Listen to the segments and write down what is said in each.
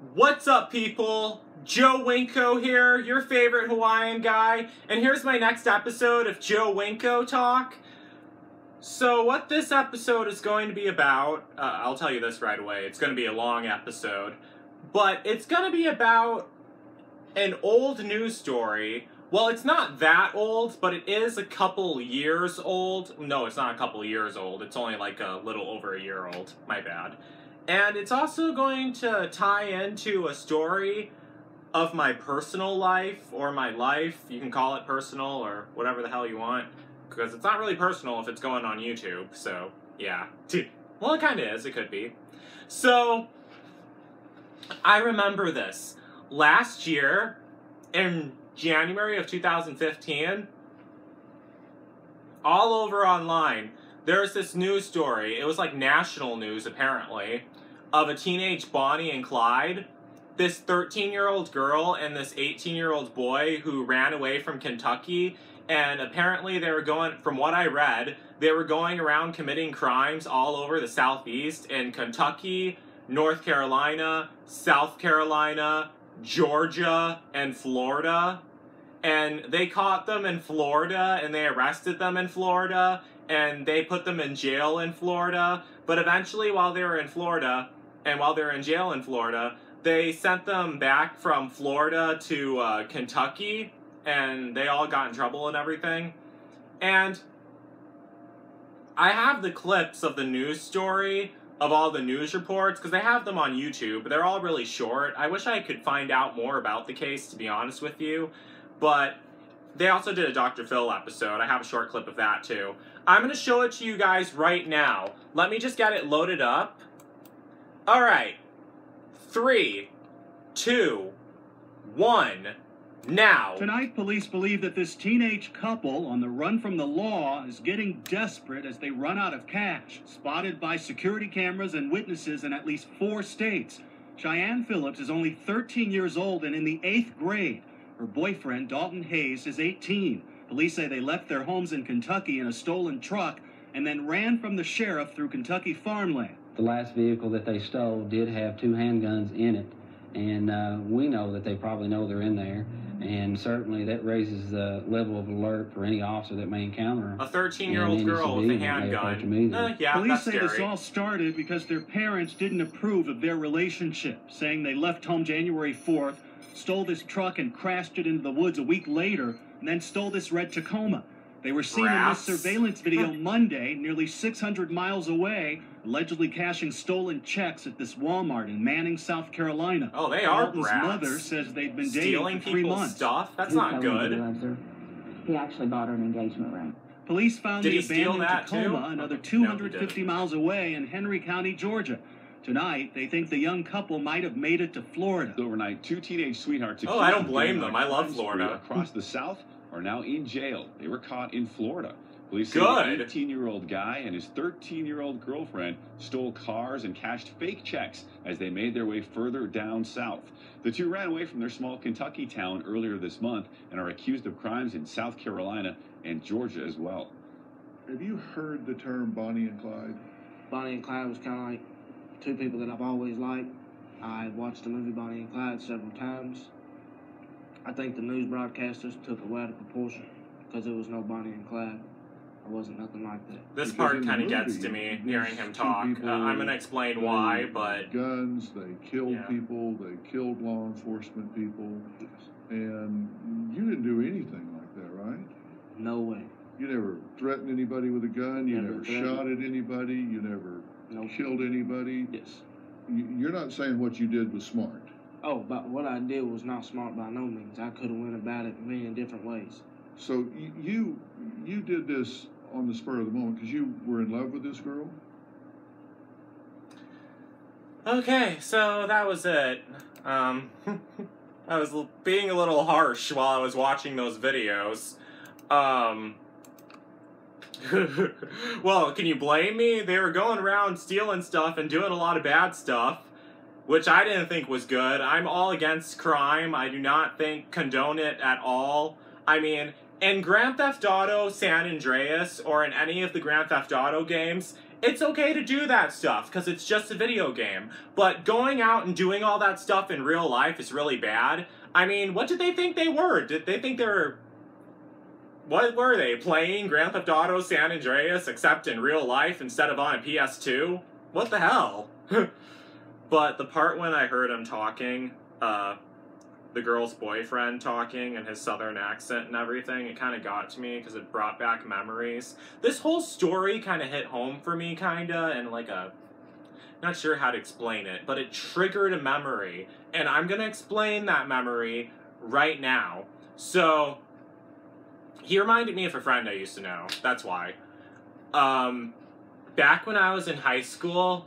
What's up, people? Joe Winko here, your favorite Hawaiian guy, and here's my next episode of Joe Winko Talk. So what this episode is going to be about, I'll tell you this right away, it's going to be a long episode, but it's going to be about an old news story. Well, it's not that old, but it is a couple years old. No, it's not a couple years old, it's only like a little over a year old, my bad. And it's also going to tie into a story of my personal life, or my life. You can call it personal, or whatever the hell you want. Because it's not really personal if it's going on YouTube, so, yeah. Well, it kinda is, it could be. So, I remember this. Last year, in January of 2015, all over online, there's this news story, it was like national news apparently, of a teenage Bonnie and Clyde, this 13-year-old girl and this 18-year-old boy who ran away from Kentucky, and apparently they were going, from what I read, they were going around committing crimes all over the Southeast in Kentucky, North Carolina, South Carolina, Georgia, and Florida. And they caught them in Florida, and they arrested them in Florida, and they put them in jail in Florida. But eventually, while they were in Florida, and while they were in jail in Florida, they sent them back from Florida to Kentucky, and they all got in trouble and everything. And I have the clips of the news story, of all the news reports, because they have them on YouTube. They're all really short. I wish I could find out more about the case, to be honest with you. But they also did a Dr. Phil episode. I have a short clip of that, too. I'm going to show it to you guys right now. Let me just get it loaded up. Alright. 3, 2, 1, now. Tonight, police believe that this teenage couple on the run from the law is getting desperate as they run out of cash, spotted by security cameras and witnesses in at least 4 states. Cheyenne Phillips is only 13 years old and in the 8th grade. Her boyfriend, Dalton Hayes, is 18. Police say they left their homes in Kentucky in a stolen truck and then ran from the sheriff through Kentucky farmland. The last vehicle that they stole did have 2 handguns in it, and we know that they probably know they're in there, and certainly that raises the level of alert for any officer that may encounter them. A 13-year-old girl with a handgun. Yeah, police that's say scary. This all started because their parents didn't approve of their relationship, saying they left home January 4th, stole this truck and crashed it into the woods a week later, and then stole this red Tacoma. They were seen in this surveillance video Monday, nearly 600 miles away, allegedly cashing stolen checks at this Walmart in Manning, South Carolina. Oh, they are Dalton's brats. mother says they've been Stealing dating for 3 months. people's stuff? That's not good. He actually bought her an engagement ring. Police found the abandoned Tacoma too? another 250 miles away in Henry County, Georgia. Tonight, they think the young couple might have made it to Florida. Overnight, 2 teenage sweethearts. Oh, I don't blame them. I love Florida. Across the South are now in jail. They were caught in Florida. Police say the 18-year-old guy and his 13-year-old girlfriend stole cars and cashed fake checks as they made their way further down south. The 2 ran away from their small Kentucky town earlier this month and are accused of crimes in South Carolina and Georgia as well. Have you heard the term Bonnie and Clyde? Bonnie and Clyde was kind of like 2 people that I've always liked. I watched the movie Bonnie and Clyde several times. I think the news broadcasters took it way out of proportion because there was no Bonnie and Clyde. It wasn't nothing like that. This part kind of gets to me, hearing him talk. I'm going to explain why, but... Guns, they killed people, they killed law enforcement people, and you didn't do anything like that, right? No way. You never threatened anybody with a gun, you never shot at anybody, you never killed anybody? Yes. You're not saying what you did was smart? Oh, but what I did was not smart by no means. I could have went about it many different ways. So you did this on the spur of the moment because you were in love with this girl? Okay, so that was it. I was being a little harsh while I was watching those videos. Well, can you blame me? They were going around stealing stuff and doing a lot of bad stuff, which I didn't think was good. I'm all against crime. I do not condone it at all. I mean, in Grand Theft Auto San Andreas, or in any of the Grand Theft Auto games, it's okay to do that stuff because it's just a video game. But going out and doing all that stuff in real life is really bad. I mean, what did they think they were? Did they think they were... What were they, playing Grand Theft Auto San Andreas except in real life instead of on a PS2? What the hell? But the part when I heard him talking, the girl's boyfriend talking and his southern accent and everything, it kind of got to me because it brought back memories. This whole story kind of hit home for me, and like not sure how to explain it, but it triggered a memory. And I'm going to explain that memory right now. So... he reminded me of a friend I used to know. That's why. Back when I was in high school,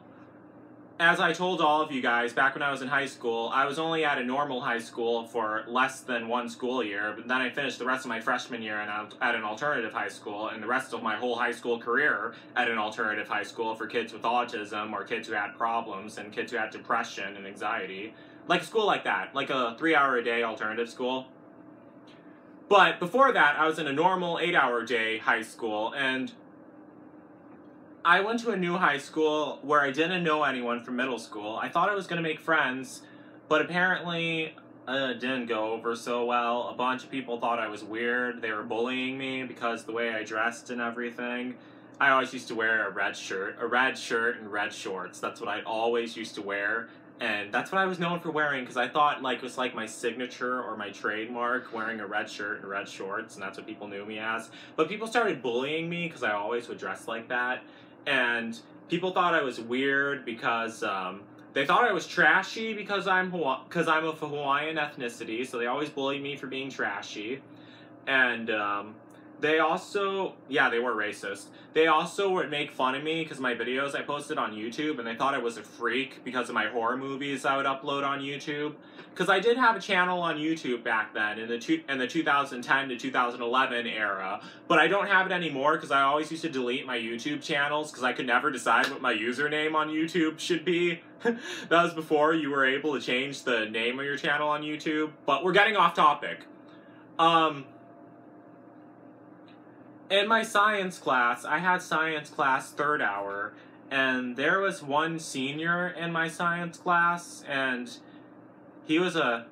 as I told all of you guys, back when I was in high school, I was only at a normal high school for less than 1 school year, but then I finished the rest of my freshman year at an alternative high school, and the rest of my whole high school career at an alternative high school for kids with autism, or kids who had problems, and kids who had depression and anxiety. Like a school like that, like a 3-hour-a-day alternative school. But before that, I was in a normal 8-hour-a-day high school, and I went to a new high school where I didn't know anyone from middle school. I thought I was going to make friends, but apparently it didn't go over so well. A bunch of people thought I was weird. They were bullying me because the way I dressed and everything. I always used to wear a red shirt and red shorts. That's what I always used to wear. And that's what I was known for wearing, because I thought it was like my signature or my trademark, wearing a red shirt and red shorts, and that's what people knew me as. But people started bullying me because I always would dress like that. And people thought I was weird because they thought I was trashy because I'm of Hawaiian ethnicity, so they always bullied me for being trashy. And they also, yeah, they were racist. They also would make fun of me because my videos I posted on YouTube, and they thought I was a freak because of my horror movies I would upload on YouTube. Because I did have a channel on YouTube back then, in the 2010 to 2011 era, but I don't have it anymore because I always used to delete my YouTube channels because I could never decide what my username on YouTube should be. That was before you were able to change the name of your channel on YouTube, but we're getting off topic. In my science class, I had science class 3rd hour, and there was one senior in my science class, and he was the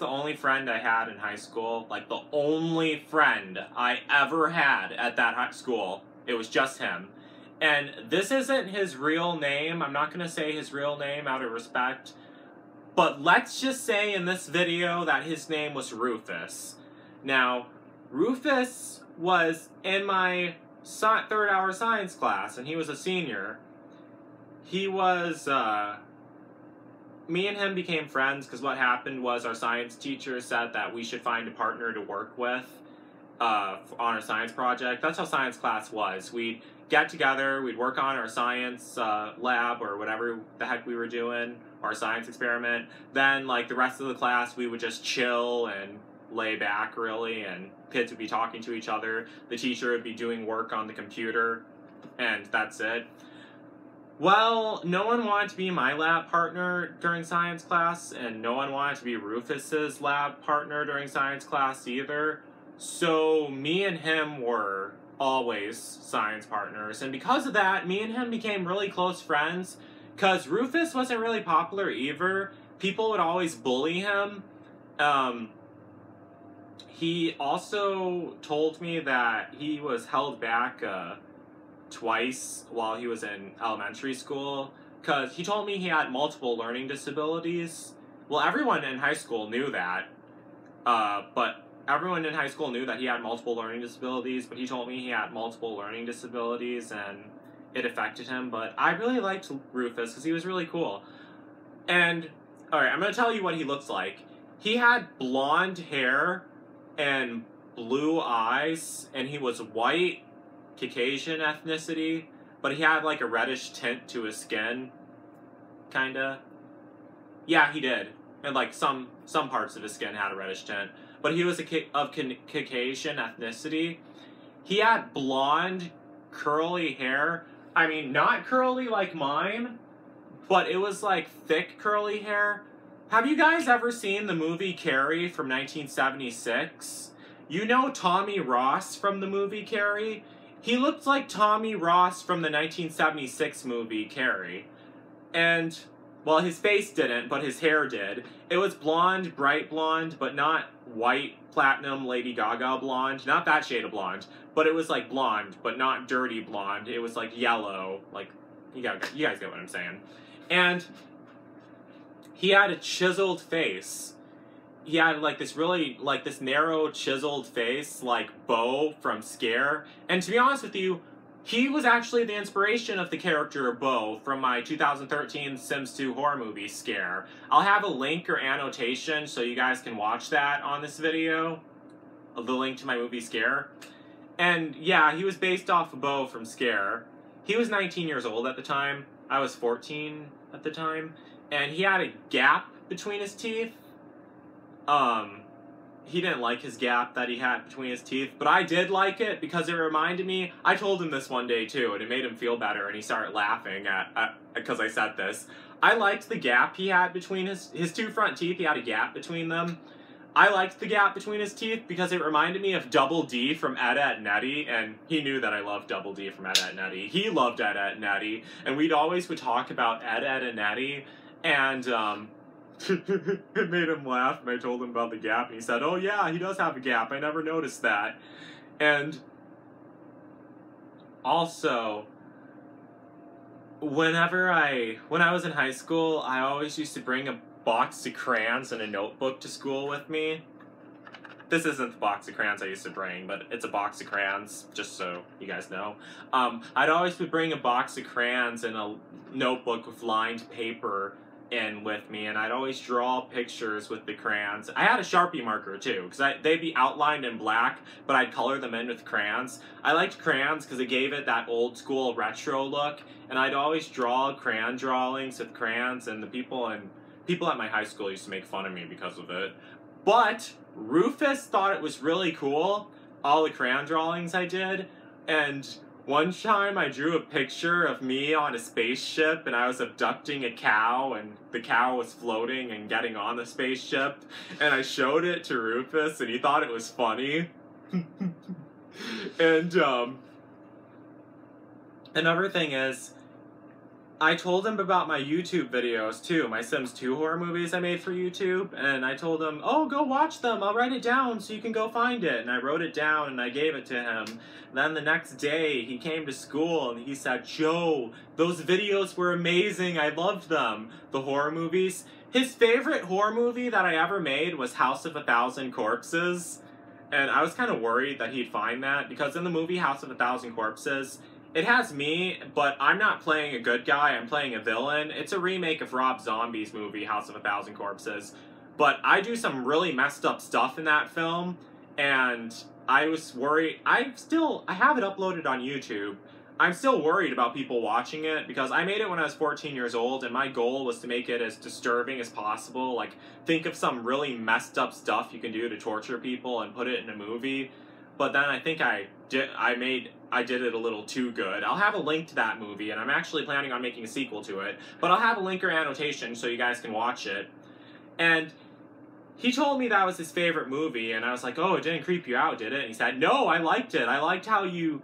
only friend I had in high school, like the only friend I ever had at that high school. It was just him. And this isn't his real name. I'm not going to say his real name out of respect, but let's just say in this video that his name was Rufus. Now, Rufus was in my 3rd hour science class, and he was a senior. He was, me and him became friends because what happened was our science teacher said that we should find a partner to work with on our science project. That's how science class was. We'd get together, we'd work on our science lab or whatever the heck we were doing, our science experiment. Then, like, the rest of the class, we would just chill and lay back, really, and kids would be talking to each other. The teacher would be doing work on the computer, and that's it. Well, no one wanted to be my lab partner during science class, and no one wanted to be Rufus's lab partner during science class either. So me and him were always science partners, and because of that, me and him became really close friends, because Rufus wasn't really popular either. People would always bully him. He also told me that he was held back twice while he was in elementary school, because he told me he had multiple learning disabilities. Well, everyone in high school knew that, but everyone in high school knew that he had multiple learning disabilities, but he told me he had multiple learning disabilities and it affected him. But I really liked Rufus because he was really cool. And, alright, I'm going to tell you what he looks like. He had blonde hair and blue eyes, and he was white, Caucasian ethnicity, but he had like a reddish tint to his skin, kinda. Yeah, he did, and like some parts of his skin had a reddish tint, but he was of Caucasian ethnicity. He had blonde, curly hair. I mean, not curly like mine, but it was like thick curly hair. Have you guys ever seen the movie Carrie from 1976? You know Tommy Ross from the movie Carrie? he looked like Tommy Ross from the 1976 movie Carrie. And, well, his face didn't, but his hair did. It was blonde, bright blonde, but not white, platinum, Lady Gaga blonde. Not that shade of blonde. But it was like blonde, but not dirty blonde. It was like yellow. Like, you guys get what I'm saying. And he had a chiseled face. He had like this really, like this narrow chiseled face, like Bo from Scare. And to be honest with you, he was actually the inspiration of the character Bo from my 2013 Sims 2 horror movie, Scare. I'll have a link or annotation so you guys can watch that on this video. The link to my movie, Scare. And yeah, he was based off of Bo from Scare. He was 19 years old at the time. I was 14 at the time. And he had a gap between his teeth. He didn't like his gap that he had between his teeth, but I did like it because it reminded me, I told him this one day too, and it made him feel better, and he started laughing because I said this. I liked the gap he had between his two front teeth. He had a gap between them. I liked the gap between his teeth because it reminded me of Double D from Ed, Edd and Eddy, and he knew that I loved Double D from Ed, Edd and Eddy. He loved Ed, Edd and Eddy, and we'd talk about Ed, Edd and Eddy, and it made him laugh, and I told him about the gap, and he said, oh yeah, he does have a gap, I never noticed that. And also, when I was in high school, I always used to bring a box of crayons and a notebook to school with me. This isn't the box of crayons I used to bring, but it's a box of crayons, just so you guys know. I'd always bring a box of crayons and a notebook with lined paper in with me, and I'd always draw pictures with the crayons. I had a Sharpie marker too, because they'd be outlined in black, but I'd color them in with crayons. I liked crayons because it gave it that old school retro look, and I'd always draw crayon drawings with crayons, and the people at my high school used to make fun of me because of it. But Rufus thought it was really cool, all the crayon drawings I did, and one time I drew a picture of me on a spaceship and I was abducting a cow and the cow was floating and getting on the spaceship, and I showed it to Rufus and he thought it was funny. And another thing is, I told him about my YouTube videos too, my Sims 2 horror movies I made for YouTube, and I told him, oh, go watch them, I'll write it down so you can go find it. And I wrote it down and I gave it to him. Then the next day, he came to school and he said, Joe, those videos were amazing, I loved them. The horror movies. His favorite horror movie that I ever made was House of a Thousand Corpses. And I was kind of worried that he'd find that, because in the movie House of a Thousand Corpses, it has me, but I'm not playing a good guy, I'm playing a villain. It's a remake of Rob Zombie's movie, House of a Thousand Corpses. But I do some really messed up stuff in that film, and I was worried. I have it uploaded on YouTube. I'm still worried about people watching it, because I made it when I was 14 years old, and my goal was to make it as disturbing as possible. Like, think of some really messed up stuff you can do to torture people and put it in a movie. But then I think I did it a little too good. I'll have a link to that movie, and I'm actually planning on making a sequel to it. But I'll have a link or annotation so you guys can watch it. And he told me that was his favorite movie, and I was like, oh, it didn't creep you out, did it? And he said, no, I liked it. I liked how you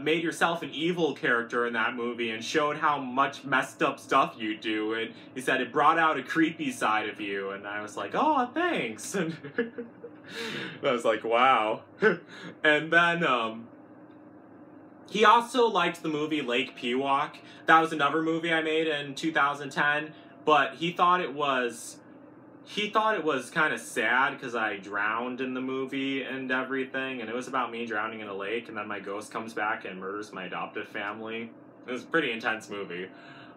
made yourself an evil character in that movie and showed how much messed up stuff you do. And he said it brought out a creepy side of you. And I was like, oh, thanks. And I was like, wow. And then, he also liked the movie Lake Pewauk. That was another movie I made in 2010, but he thought it was kind of sad because I drowned in the movie and everything, and it was about me drowning in a lake, and then my ghost comes back and murders my adoptive family. It was a pretty intense movie.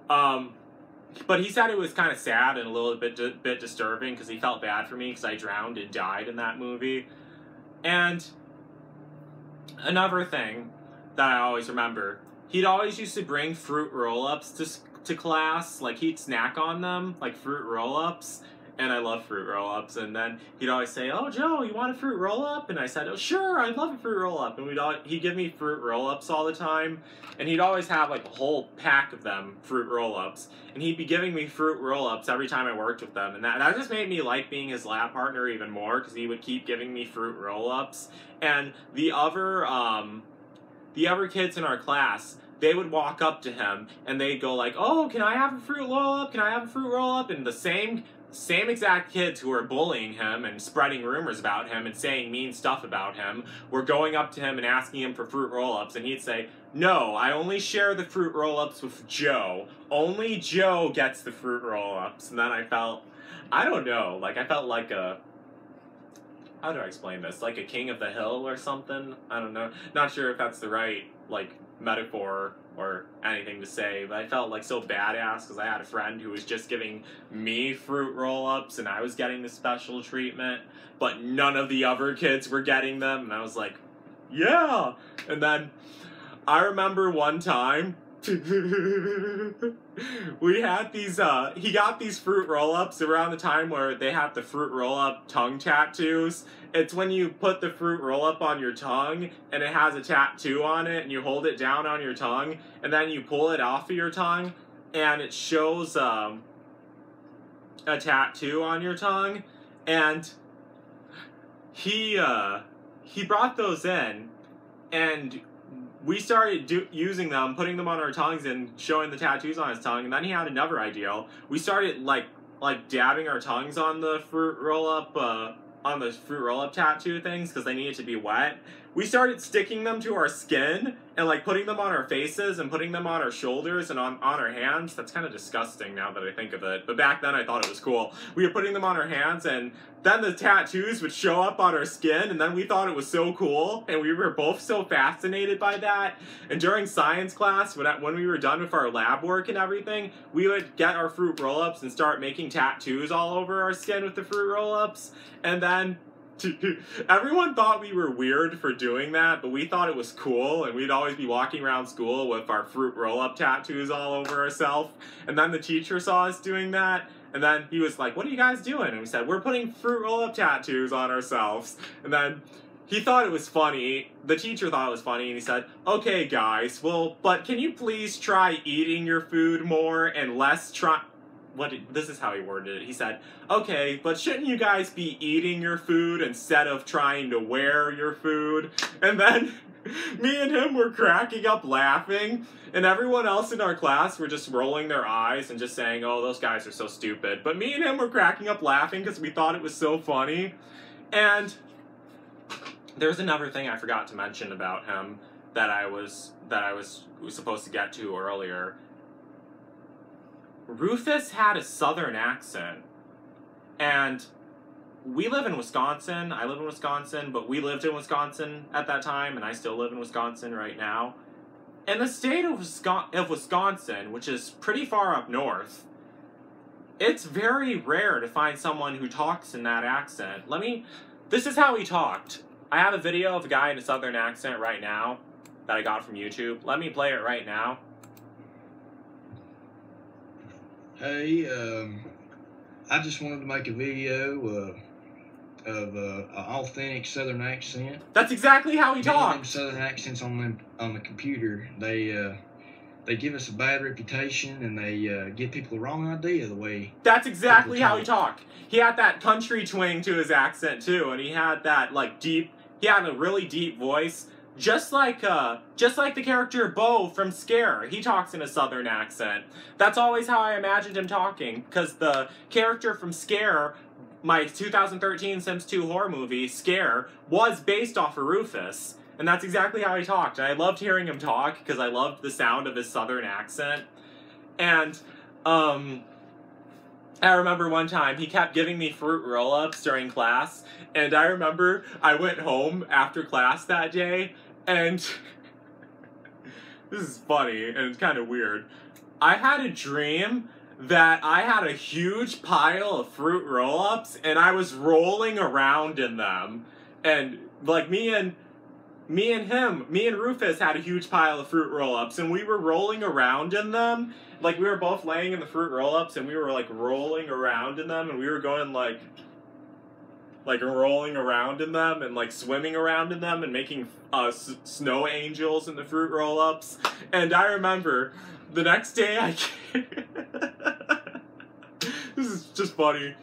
But he said it was kind of sad and a little bit disturbing because he felt bad for me because I drowned and died in that movie. And another thing that I always remember, he'd always used to bring fruit roll-ups to class. Like, he'd snack on them, like fruit roll-ups. And I love fruit roll-ups. And then he'd always say, oh, Joe, you want a fruit roll-up? And I said, oh, sure, I'd love a fruit roll-up. And he'd give me fruit roll-ups all the time. And he'd always have, like, a whole pack of them, fruit roll-ups. And he'd be giving me fruit roll-ups every time I worked with them. And that just made me like being his lab partner even more, because he would keep giving me fruit roll-ups. And the other the other kids in our class, they would walk up to him and they'd go like, "Oh, can I have a fruit roll-up? Can I have a fruit roll-up?" And the same exact kids who were bullying him and spreading rumors about him and saying mean stuff about him were going up to him and asking him for fruit roll-ups, and he'd say, "No, I only share the fruit roll-ups with Joe. Only Joe gets the fruit roll-ups." And then I felt, I don't know, like I felt like a, how do I explain this? Like a king of the hill or something? I don't know. Not sure if that's the right, like, metaphor or anything to say, but I felt like so badass because I had a friend who was just giving me fruit roll-ups and I was getting the special treatment, but none of the other kids were getting them, and I was like, yeah! And then I remember one time we had these, he got these fruit roll-ups around the time where they have the fruit roll-up tongue tattoos. It's when you put the fruit roll-up on your tongue, and it has a tattoo on it, and you hold it down on your tongue, and then you pull it off of your tongue, and it shows, a tattoo on your tongue, and he brought those in, and we started using them, putting them on our tongues and showing the tattoos on his tongue, and then he had another idea. We started, like dabbing our tongues on the fruit roll-up, tattoo things, because they needed to be wet. We started sticking them to our skin, and, like, putting them on our faces, and putting them on our shoulders, and on our hands. That's kind of disgusting now that I think of it, but back then I thought it was cool. We were putting them on our hands, and then the tattoos would show up on our skin, and then we thought it was so cool, and we were both so fascinated by that. And during science class, when we were done with our lab work and everything, we would get our fruit roll-ups and start making tattoos all over our skin with the fruit roll-ups, and then everyone thought we were weird for doing that, but we thought it was cool, and we'd always be walking around school with our fruit roll-up tattoos all over ourselves. And then the teacher saw us doing that, and then he was like, "What are you guys doing?" And we said, "We're putting fruit roll-up tattoos on ourselves." And then he thought it was funny, the teacher thought it was funny, and he said, "Okay guys, well, but can you please try eating your food more and less this is how he worded it. He said, "Okay, but shouldn't you guys be eating your food instead of trying to wear your food?" And then me and him were cracking up laughing, and everyone else in our class were just rolling their eyes and just saying, "Oh, those guys are so stupid." But me and him were cracking up laughing because we thought it was so funny. And there's another thing I forgot to mention about him that I was supposed to get to earlier. Rufus had a southern accent, and we live in Wisconsin. I live in Wisconsin, but we lived in Wisconsin at that time, and I still live in Wisconsin right now. In the state of Wisconsin, which is pretty far up north, it's very rare to find someone who talks in that accent. This is how he talked. I have a video of a guy in a southern accent right now that I got from YouTube. Let me play it right now. Hey, I just wanted to make a video of an authentic Southern accent. That's exactly how he talks. Southern accents on the computer, they give us a bad reputation, and they give people the wrong idea of the way. That's exactly how he talked. He had that country twang to his accent too, and he had that deep. He had a really deep voice. Just like the character Bo from Scare, he talks in a southern accent. That's always how I imagined him talking, because the character from Scare, my 2013 Sims 2 horror movie, Scare, was based off of Rufus. And that's exactly how he talked. And I loved hearing him talk, because I loved the sound of his southern accent. And, I remember one time, he kept giving me fruit roll-ups during class, and I remember I went home after class that day, and this is funny, and it's kind of weird. I had a dream that I had a huge pile of fruit roll-ups, and I was rolling around in them. And, me and Rufus had a huge pile of fruit roll-ups, and we were rolling around in them. We were both laying in the fruit roll-ups, and we were, rolling around in them, and we were going, rolling around in them, and, swimming around in them, and making, snow angels in the fruit roll-ups. And I remember, the next day this is just funny.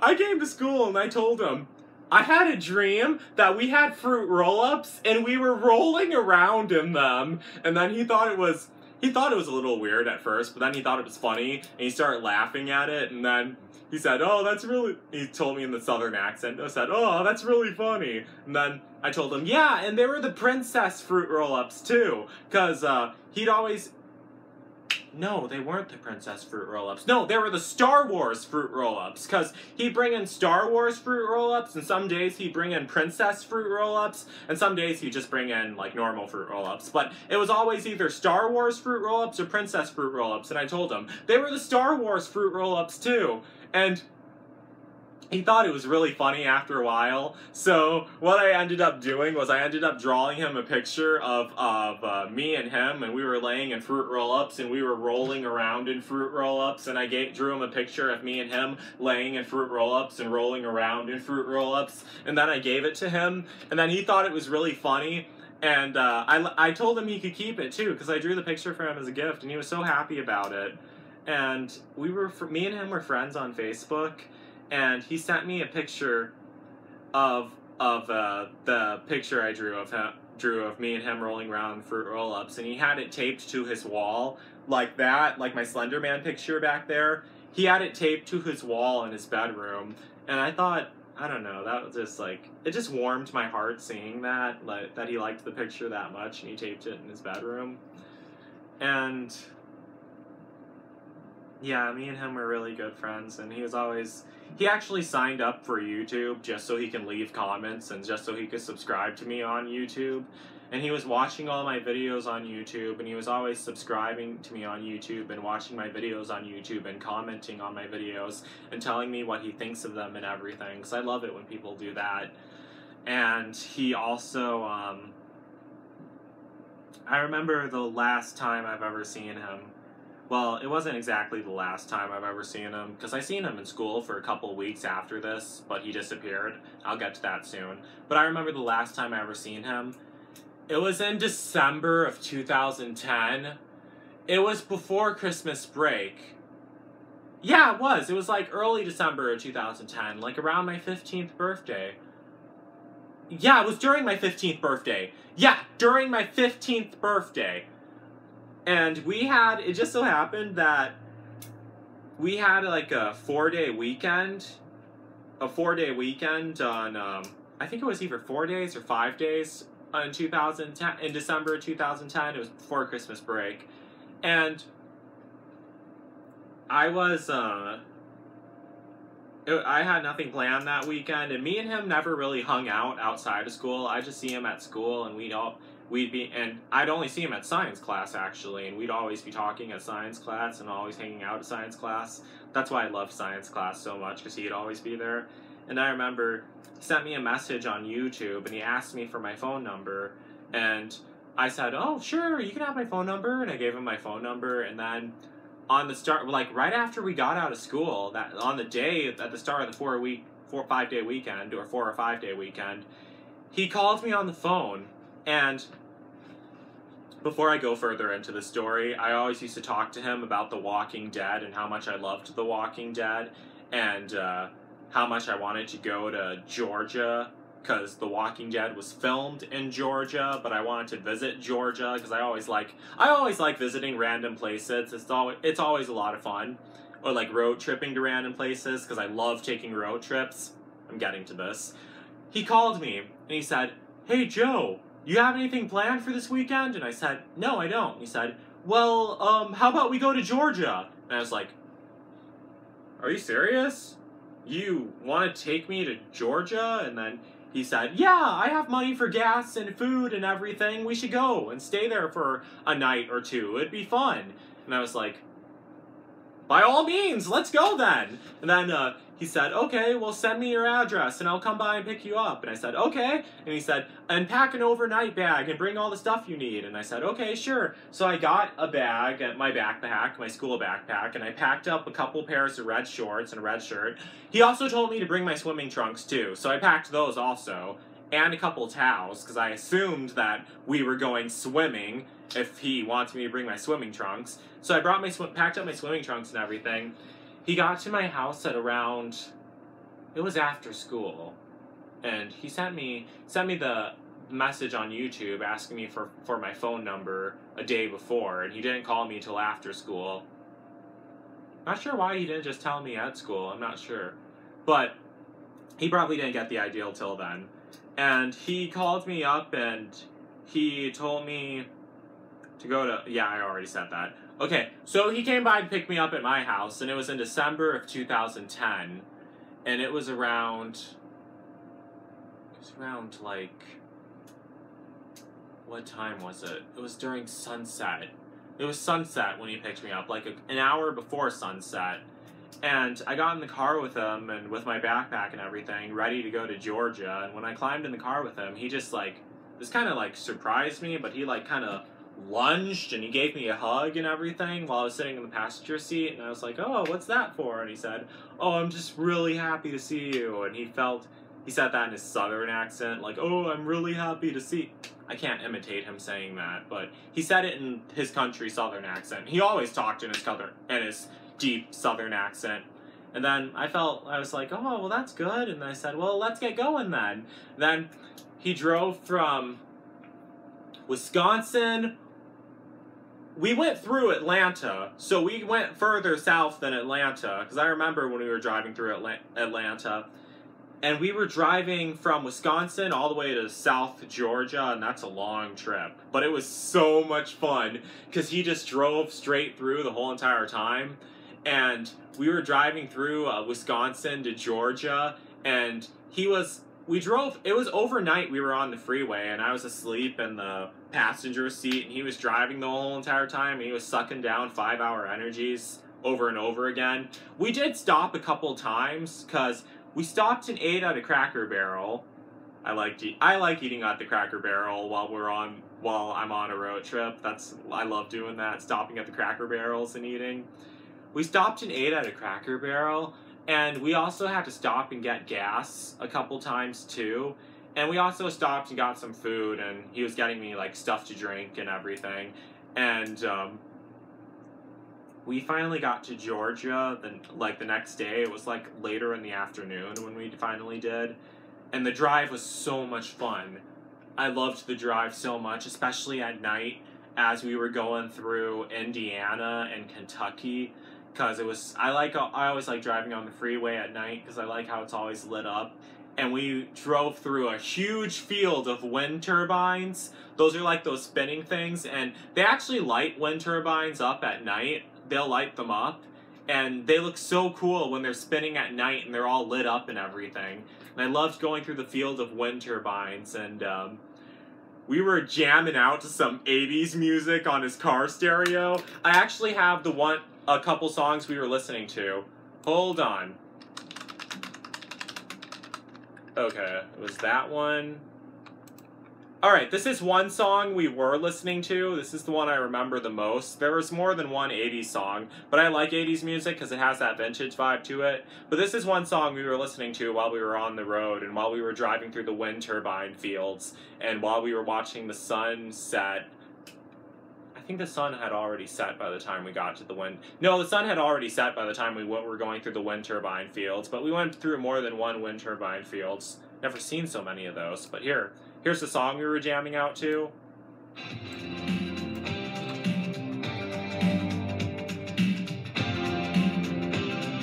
I came to school, and I told him, I had a dream that we had fruit roll-ups and we were rolling around in them, and then he thought it was a little weird at first, but then he thought it was funny, and he started laughing at it, and then he said, "Oh, that's really," he told me in the southern accent, I said, "Oh, that's really funny," and then I told him, "Yeah, and they were the princess fruit roll-ups too," because he'd always, no, they weren't the princess fruit roll-ups. No, they were the Star Wars fruit roll-ups, because he'd bring in Star Wars fruit roll-ups, and some days he'd bring in princess fruit roll-ups, and some days he'd just bring in, like, normal fruit roll-ups. But it was always either Star Wars fruit roll-ups or princess fruit roll-ups, and I told him, they were the Star Wars fruit roll-ups too. And he thought it was really funny after a while, so what I ended up doing was I ended up drawing him a picture of me and him, and we were laying in fruit roll-ups, and we were rolling around in fruit roll-ups, and I drew him a picture of me and him laying in fruit roll-ups and rolling around in fruit roll-ups, and then I gave it to him, and then he thought it was really funny, and I told him he could keep it too, because I drew the picture for him as a gift, and he was so happy about it. And me and him were friends on Facebook, and he sent me a picture of the picture I drew of me and him rolling around fruit roll-ups, and he had it taped to his wall like that, like my Slender Man picture back there. He had it taped to his wall in his bedroom, and I thought, I don't know, that was just like, it just warmed my heart seeing that, like, that he liked the picture that much and he taped it in his bedroom. And yeah, me and him were really good friends, and he actually signed up for YouTube just so he can leave comments and just so he could subscribe to me on YouTube. And he was watching all my videos on YouTube, and he was always subscribing to me on YouTube and watching my videos on YouTube and commenting on my videos and telling me what he thinks of them and everything, because I love it when people do that. And he also, I remember the last time I've ever seen him. Well, it wasn't exactly the last time I've ever seen him, because I seen him in school for a couple weeks after this, but he disappeared. I'll get to that soon. But I remember the last time I ever seen him. It was in December of 2010. It was before Christmas break. Yeah, it was. It was like early December of 2010, like around my 15th birthday. Yeah, it was during my 15th birthday. Yeah, during my 15th birthday. And it just so happened that we had like a 4-day weekend. A 4-day weekend on, I think it was either 4 days or 5 days in December of 2010. It was before Christmas break. And I had nothing planned that weekend, and me and him never really hung out outside of school. I just see him at school, and I'd only see him at science class, actually, and we'd always be talking at science class and always hanging out at science class. That's why I loved science class so much, because he'd always be there. And I remember he sent me a message on YouTube, and he asked me for my phone number, and I said, "Oh, sure, you can have my phone number," and I gave him my phone number, and then on the start, like right after we got out of school, on the day at the start of the 4 or 5 day weekend, or 4 or 5 day weekend, he called me on the phone. And before I go further into the story, I always used to talk to him about The Walking Dead and how much I loved The Walking Dead, and how much I wanted to go to Georgia, because The Walking Dead was filmed in Georgia, but I wanted to visit Georgia, because I always like visiting random places. It's always a lot of fun. Or like road tripping to random places, because I love taking road trips. I'm getting to this. He called me, and he said, "Hey Joe, you have anything planned for this weekend?" And I said, "No, I don't." He said, "Well, how about we go to Georgia?" And I was like, "Are you serious? You want to take me to Georgia?" And then he said, "Yeah, I have money for gas and food and everything. We should go and stay there for a night or two. It'd be fun." And I was like, "By all means, let's go then." And then he said, "Okay, well, send me your address and I'll come by and pick you up." And I said, "Okay." And he said, "And pack an overnight bag and bring all the stuff you need." And I said, "Okay, sure." So I got a bag, my backpack, my school backpack, and I packed up a couple pairs of red shorts and a red shirt. He also told me to bring my swimming trunks too, so I packed those also, and a couple towels, because I assumed that we were going swimming if he wanted me to bring my swimming trunks. So I packed up my swimming trunks and everything. He got to my house at around, it was after school. and he sent me the message on YouTube asking me for my phone number a day before, and he didn't call me till after school. Not sure why he didn't just tell me at school, I'm not sure. But he probably didn't get the idea till then. And he called me up and he told me to go to, yeah, I already said that. Okay, so he came by to pick me up at my house, and it was in December of 2010, and it was around like, what time was it? It was during sunset. It was sunset when he picked me up, like an hour before sunset. And I got in the car with him, and with my backpack and everything, ready to go to Georgia. And when I climbed in the car with him, he just like, this kind of like surprised me, but he like kind of lunged and he gave me a hug and everything while I was sitting in the passenger seat. And I was like, oh, what's that for? And he said, oh, I'm just really happy to see you. And he said that in his southern accent, like, oh, I'm really happy to see. I can't imitate him saying that, but he said it in his country southern accent. He always talked in his deep southern accent. And then I was like, oh, well, that's good. And I said, well, let's get going then. Then he drove from Wisconsin. We went through Atlanta, so we went further south than Atlanta, because I remember when we were driving through Atlanta. And we were driving from Wisconsin all the way to South Georgia, and that's a long trip. But it was so much fun, because he just drove straight through the whole entire time. And we were driving through Wisconsin to Georgia, and it was overnight we were on the freeway, and I was asleep in the passenger seat, and he was driving the whole entire time, and he was sucking down 5-hour energies over and over again. We did stop a couple times, because we stopped and ate at a Cracker Barrel. I like eating at the Cracker Barrel while I'm on a road trip. I love doing that, stopping at the Cracker Barrels and eating. We stopped and ate at a Cracker Barrel, and we also had to stop and get gas a couple times too. And we also stopped and got some food, and he was getting me like stuff to drink and everything. And we finally got to Georgia the next day. It was like later in the afternoon when we finally did. And the drive was so much fun. I loved the drive so much, especially at night as we were going through Indiana and Kentucky. Because I always like driving on the freeway at night because I like how it's always lit up. And we drove through a huge field of wind turbines. Those are like those spinning things, and they actually light wind turbines up at night. They'll light them up, and they look so cool when they're spinning at night and they're all lit up and everything. And I loved going through the field of wind turbines, and we were jamming out to some 80s music on his car stereo. I actually have a couple songs we were listening to. Hold on. Okay, it was that one. Alright, this is one song we were listening to. This is the one I remember the most. There was more than one 80s song, but I like 80s music because it has that vintage vibe to it. But this is one song we were listening to while we were on the road and while we were driving through the wind turbine fields and while we were watching the sun set. I think the sun had already set by the time we got to the wind. No, the sun had already set by the time we were going through the wind turbine fields, but we went through more than one wind turbine fields. Never seen so many of those, but here's the song we were jamming out to.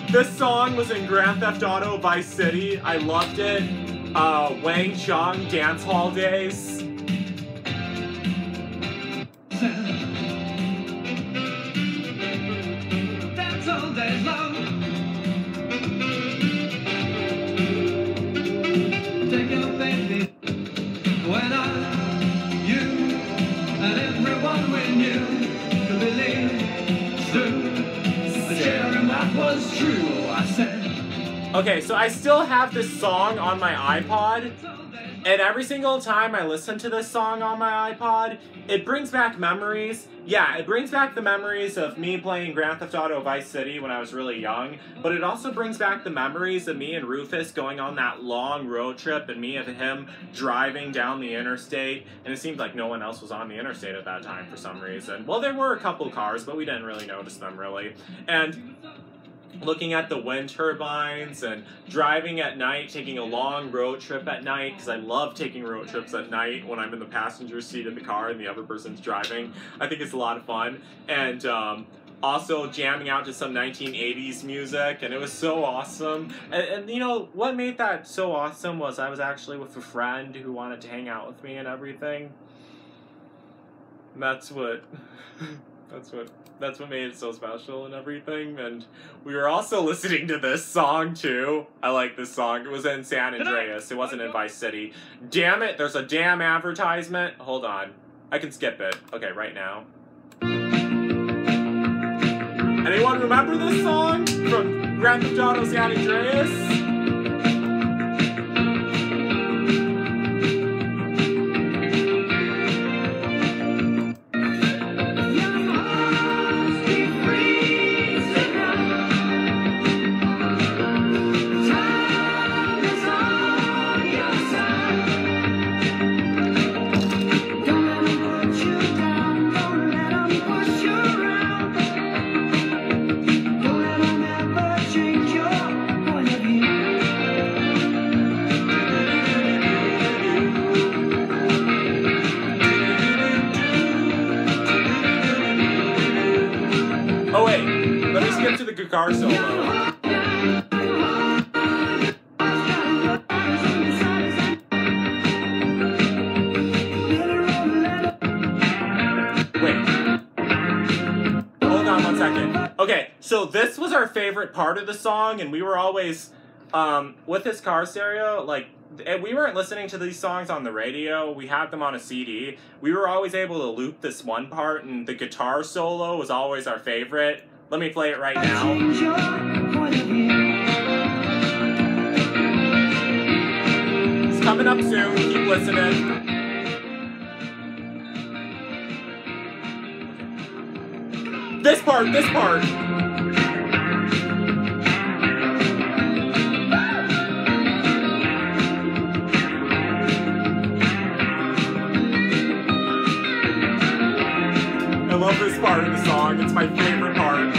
This song was in Grand Theft Auto Vice City. I loved it. Wang Chung Dance Hall Days. Okay, so I still have this song on my iPod, and every single time I listen to this song on my iPod, it brings back memories. Yeah, it brings back the memories of me playing Grand Theft Auto Vice City when I was really young, but it also brings back the memories of me and Rufus going on that long road trip and me and him driving down the interstate, and it seemed like no one else was on the interstate at that time for some reason. Well, there were a couple cars, but we didn't really notice them, really. And looking at the wind turbines and driving at night, taking a long road trip at night, because I love taking road trips at night when I'm in the passenger seat of the car and the other person's driving. I think it's a lot of fun. And also jamming out to some 1980s music, and it was so awesome. And you know, what made that so awesome was I was actually with a friend who wanted to hang out with me and everything. That's what made it so special and everything. And we were also listening to this song too. I like this song. It was in San Andreas. It wasn't in Vice City. Damn it, there's a damn advertisement. Hold on. I can skip it. Okay, right now. Anyone remember this song from Grand Theft Auto San Andreas? Oh wait, let me skip to the guitar solo. Okay, so this was our favorite part of the song, and we were always, with this car stereo, like, we weren't listening to these songs on the radio, we had them on a CD. We were always able to loop this one part, and the guitar solo was always our favorite. Let me play it right now. It's coming up soon, keep listening. This part! I love this part of the song. It's my favorite part.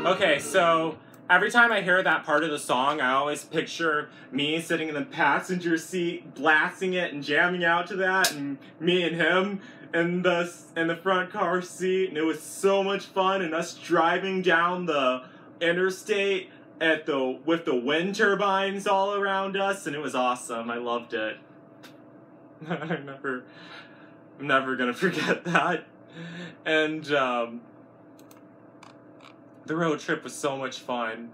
Okay, so every time I hear that part of the song, I always picture me sitting in the passenger seat, blasting it and jamming out to that, and me and him in the front car seat, and it was so much fun, and us driving down the interstate with the wind turbines all around us, and it was awesome. I loved it. I'm never gonna forget that. And the road trip was so much fun,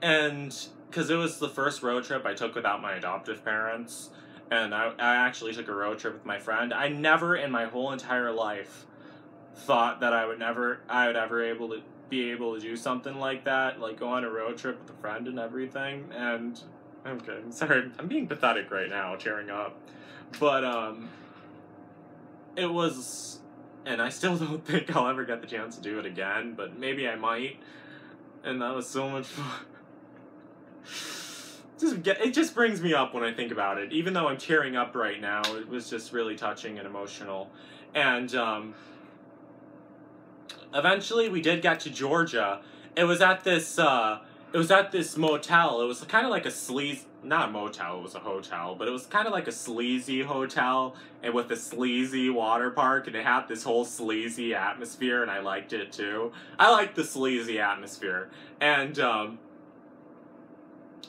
and because it was the first road trip I took without my adoptive parents, and I actually took a road trip with my friend. I never in my whole entire life thought that I would ever be able to do something like that, like go on a road trip with a friend and everything. And okay, I'm sorry, I'm being pathetic right now, tearing up, but it was. And I still don't think I'll ever get the chance to do it again, but maybe I might. And that was so much fun. It just brings me up when I think about it. Even though I'm tearing up right now, it was just really touching and emotional. And eventually we did get to Georgia. It was at this motel. It was kind of like a not a motel, it was a hotel, but it was kind of like a sleazy hotel, and with a sleazy water park, and it had this whole sleazy atmosphere, and I liked it too. I liked the sleazy atmosphere. And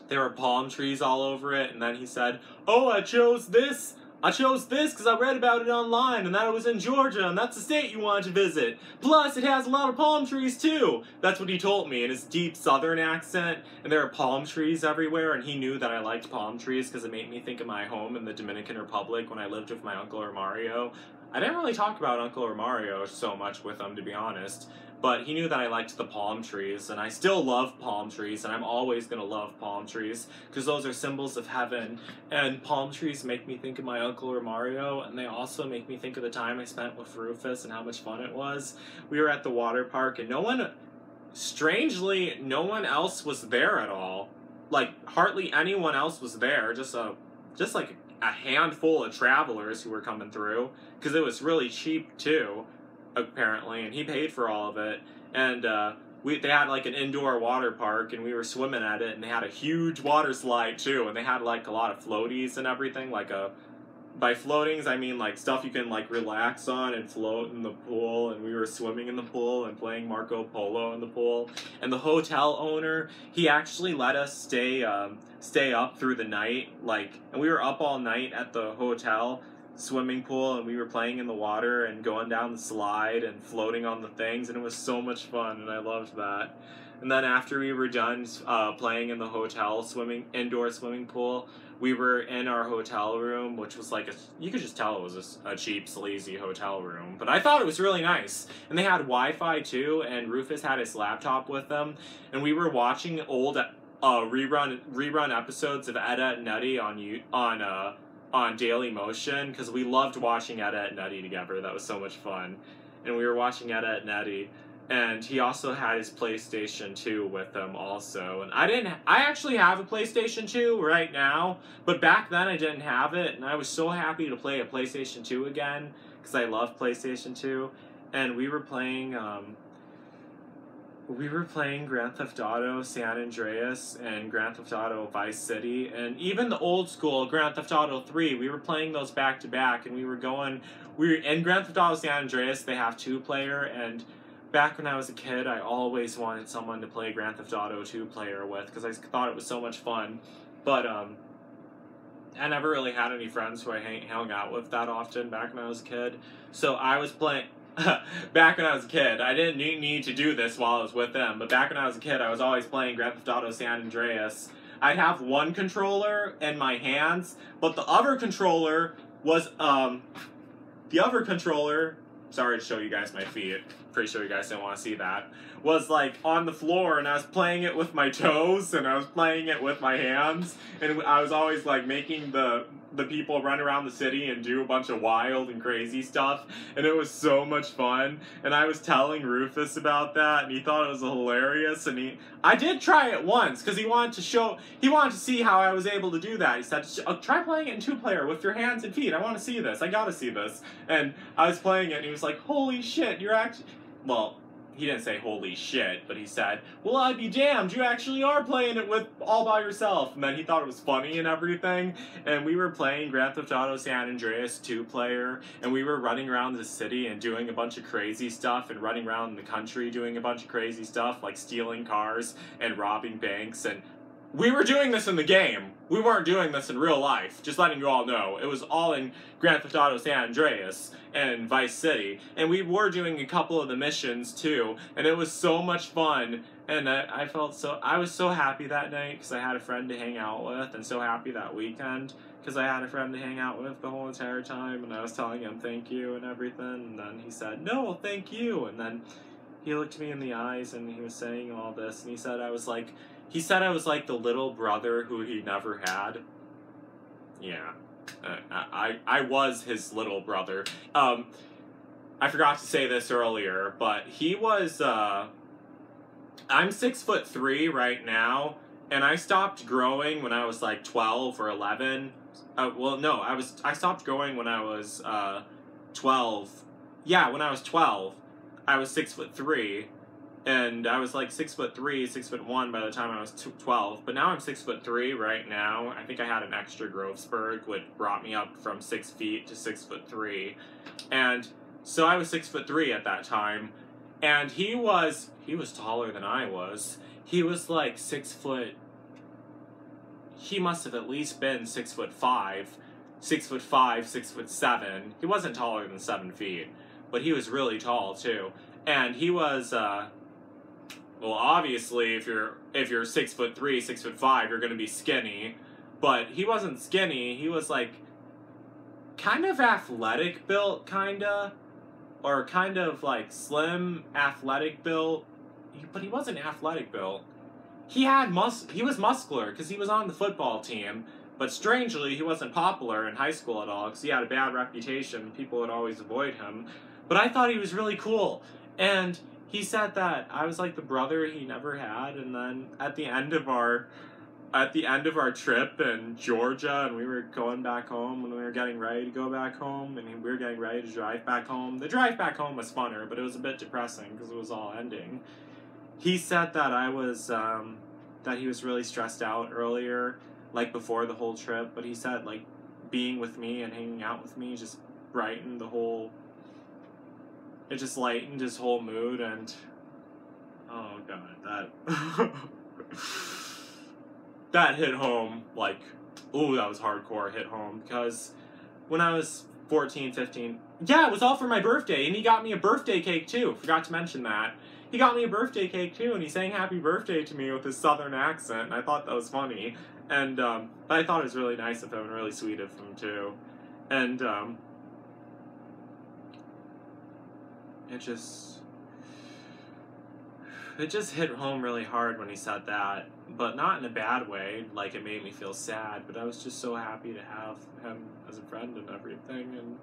there were palm trees all over it, and then he said, "Oh, I chose this because I read about it online, and that it was in Georgia, and that's the state you wanted to visit. Plus, it has a lot of palm trees, too." That's what he told me in his deep southern accent, and there are palm trees everywhere, and he knew that I liked palm trees because it made me think of my home in the Dominican Republic when I lived with my Uncle Romario. I didn't really talk about Uncle Romario so much with him, to be honest, but he knew that I liked the palm trees, and I still love palm trees, and I'm always going to love palm trees, because those are symbols of heaven, and palm trees make me think of my Uncle Romario, and they also make me think of the time I spent with Rufus and how much fun it was. We were at the water park, and strangely, no one else was there at all. Like, hardly anyone else was there, just like a handful of travelers who were coming through, because it was really cheap too, apparently, and he paid for all of it. And they had like an indoor water park, and we were swimming at it, and they had a huge water slide too, and they had like a lot of floaties and everything. Like by floatings I mean like stuff you can like relax on and float in the pool, and we were swimming in the pool and playing Marco Polo in the pool. And the hotel owner, he actually let us stay up through the night, like, and we were up all night at the hotel swimming pool, and we were playing in the water and going down the slide and floating on the things, and it was so much fun, and I loved that. And then after we were done playing in the hotel indoor swimming pool, we were in our hotel room, which was like you could just tell it was a cheap, sleazy hotel room, but I thought it was really nice. And they had Wi-Fi too, and Rufus had his laptop with them, and we were watching old rerun episodes of Ed, Edd and Eddy on Daily Motion, because we loved watching Ed, Edd and Eddy together. That was so much fun. And we were watching Ed, Edd and Eddy, and he also had his PlayStation 2 with him also. And I actually have a PlayStation 2 right now, but back then I didn't have it, and I was so happy to play a PlayStation 2 again, because I love PlayStation 2. And we were playing Grand Theft Auto San Andreas and Grand Theft Auto Vice City, and even the old school Grand Theft Auto 3, we were playing those back to back, and we were in Grand Theft Auto San Andreas, they have 2-player, and back when I was a kid, I always wanted someone to play Grand Theft Auto 2-player with, because I thought it was so much fun. But I never really had any friends who I hung out with that often back when I was a kid, so I was playing... Back when I was a kid, I didn't need to do this while I was with them, but back when I was a kid, I was always playing Grand Theft Auto San Andreas. I'd have one controller in my hands, but the other controller was, sorry to show you guys my feet, pretty sure you guys didn't want to see that, was like on the floor, and I was playing it with my toes, and I was playing it with my hands, and I was always like making the people run around the city and do a bunch of wild and crazy stuff, and it was so much fun. And I was telling Rufus about that, and he thought it was hilarious, and I did try it once, because he wanted to see how I was able to do that. He said, try playing it in 2-player with your hands and feet, I want to see this, I gotta see this. And I was playing it, and he was like, holy shit, you're actually, well, he didn't say holy shit, but he said, well, I'd be damned, you actually are playing it with all by yourself. And then he thought it was funny and everything. And we were playing Grand Theft Auto San Andreas 2-player, and we were running around the city and doing a bunch of crazy stuff, and running around the country doing a bunch of crazy stuff, like stealing cars and robbing banks. And we were doing this in the game. We weren't doing this in real life, just letting you all know. It was all in Grand Theft Auto San Andreas and Vice City. And we were doing a couple of the missions too, and it was so much fun. And I was so happy that night, because I had a friend to hang out with, and so happy that weekend, because I had a friend to hang out with the whole entire time, and I was telling him thank you and everything, and then he said, no, thank you. And then he looked me in the eyes, and he was saying all this, and he said I was like the little brother who he never had. Yeah, I was his little brother. I forgot to say this earlier, but he was, I'm 6'3" right now, and I stopped growing when I was like 12 or 11. Well, no, I stopped growing when I was 12. Yeah, when I was 12, I was 6'3". And I was like 6'3", 6'1" by the time I was 12. But now I'm 6'3" right now. I think I had an extra growth spurt, which brought me up from 6 feet to 6'3". And so I was 6'3" at that time. And he was taller than I was. He was like 6 foot. He must have at least been 6'5", 6'5", 6'7". He wasn't taller than 7 feet, but he was really tall too. And he was, well, obviously, if you're 6'3", 6'5", you're gonna be skinny. But he wasn't skinny. He was like kind of athletic built, or kind of like slim, athletic built. But he wasn't athletic built. He was muscular because he was on the football team. But strangely, he wasn't popular in high school at all because he had a bad reputation. People would always avoid him. But I thought he was really cool. And he said that I was like the brother he never had, and then at the end of our at the end of our trip in Georgia, and we were going back home, and we were getting ready to go back home, and we were getting ready to drive back home. The drive back home was funner, but it was a bit depressing because it was all ending. He said that that he was really stressed out earlier, like before the whole trip, but he said, like, being with me and hanging out with me just brightened it just lightened his whole mood, and oh god, that hit home, like, ooh, that was hardcore hit home, because when I was 14, 15, yeah, it was all for my birthday, and he got me a birthday cake too, forgot to mention that. He got me a birthday cake too, and he sang happy birthday to me with his southern accent, and I thought that was funny, and, but I thought it was really nice of him, and really sweet of him too, and, it just hit home really hard when he said that, but not in a bad way, like it made me feel sad, but I was just so happy to have him as a friend and everything, and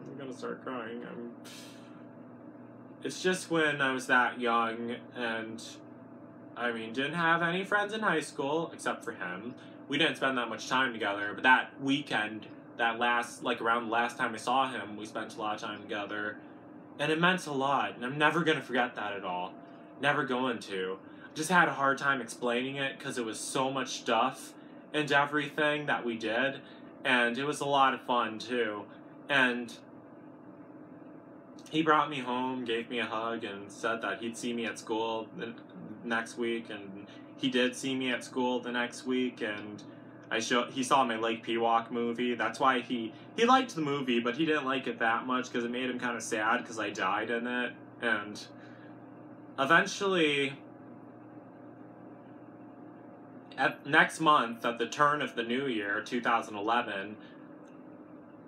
I'm gonna start crying. It's just when I was that young, and I mean, didn't have any friends in high school, except for him. We didn't spend that much time together, but that weekend, around the last time I saw him, we spent a lot of time together. And it meant a lot, and I'm never going to forget that at all. Never going to. Just had a hard time explaining it, because it was so much stuff and everything that we did, and it was a lot of fun, too. And he brought me home, gave me a hug, and said that he'd see me at school the next week, and he did see me at school the next week, and he saw my Lake Pewauk movie. That's why he liked the movie, but he didn't like it that much because it made him kind of sad because I died in it. And eventually, next month, at the turn of the new year, 2011,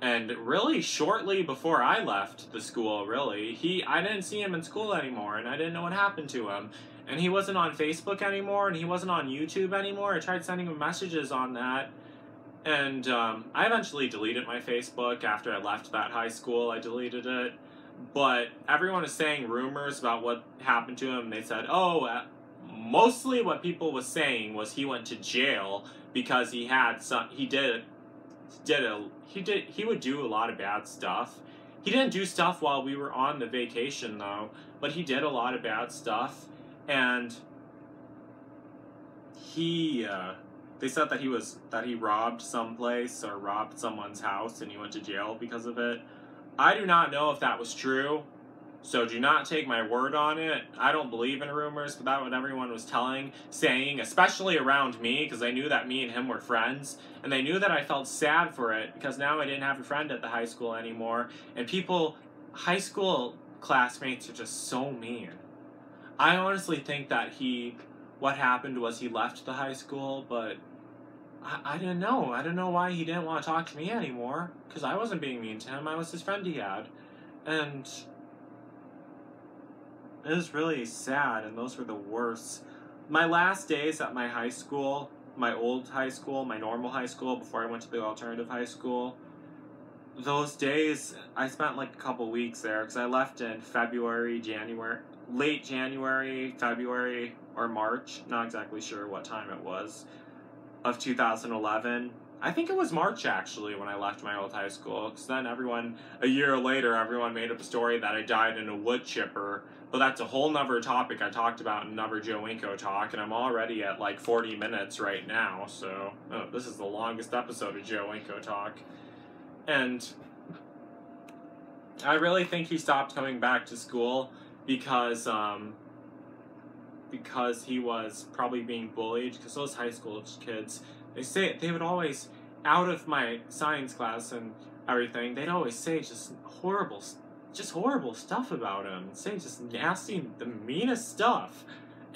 and really shortly before I left the school, really, I didn't see him in school anymore, and I didn't know what happened to him. And he wasn't on Facebook anymore, and he wasn't on YouTube anymore. I tried sending him messages on that, and I eventually deleted my Facebook after I left that high school. I deleted it, but everyone is saying rumors about what happened to him. They said, mostly what people was saying was he went to jail because he would do a lot of bad stuff. He didn't do stuff while we were on the vacation, though, but he did a lot of bad stuff. And they said that he robbed someplace or robbed someone's house, and he went to jail because of it. I do not know if that was true, so do not take my word on it. I don't believe in rumors, but that's what everyone was saying, especially around me, because they knew that me and him were friends, and they knew that I felt sad for it, because now I didn't have a friend at the high school anymore, and high school classmates are just so mean. I honestly think that what happened was he left the high school, but I didn't know. I don't know why he didn't want to talk to me anymore, because I wasn't being mean to him. I was his friend he had. And it was really sad, and those were the worst. My last days at my high school, my old high school, my normal high school, before I went to the alternative high school, those days, I spent like a couple weeks there, because I left in late January, February, or March, not exactly sure what time it was, of 2011. I think it was March, actually, when I left my old high school, because then a year later, everyone made up a story that I died in a wood chipper, but that's a whole nother topic I talked about in another Joe Winko talk, and I'm already at like 40 minutes right now, so this is the longest episode of Joe Winko talk. And I really think he stopped coming back to school because he was probably being bullied, because those high school kids, they would always, out of my science class and everything, they'd always say just horrible stuff about him, say just nasty, the meanest stuff,